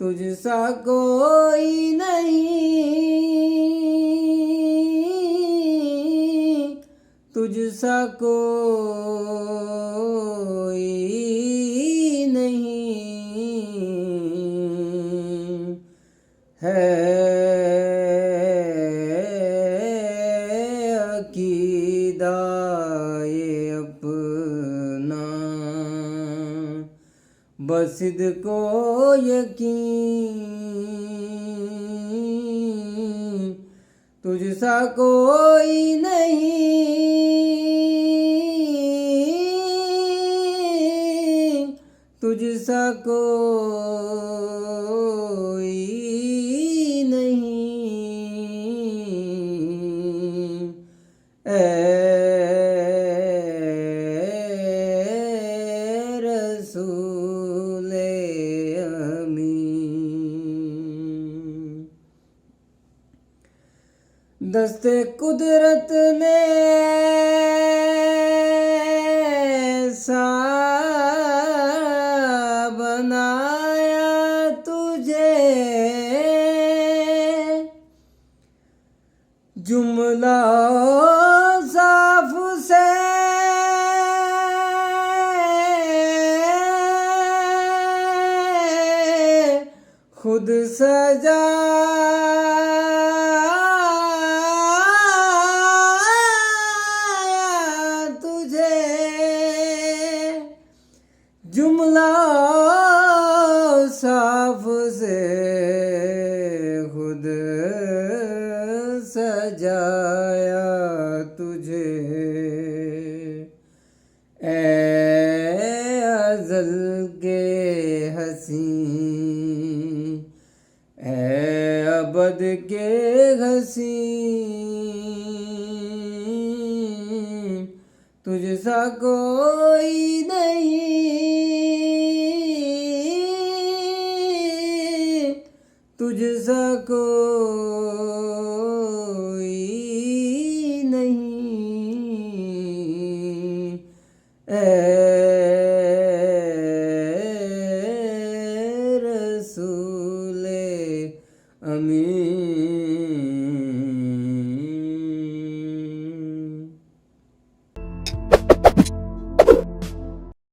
तुझसा कोई नहीं, तुझसा कोई नहीं है अकीदा ये अपना, बस को यकीन तुझसा कोई नहीं, तुझसा कोई नहीं रसूले अमीन। दस्ते कुदरत ने सा बनाया तुझे, जुमला साफ से खुद सजाया तुझे, जुमला साफ से खुद सजाया तुझे। ए अज़ल के हसी, ए अबद के हसी, तुझसा कोई नहीं, तुझसा कोई नहीं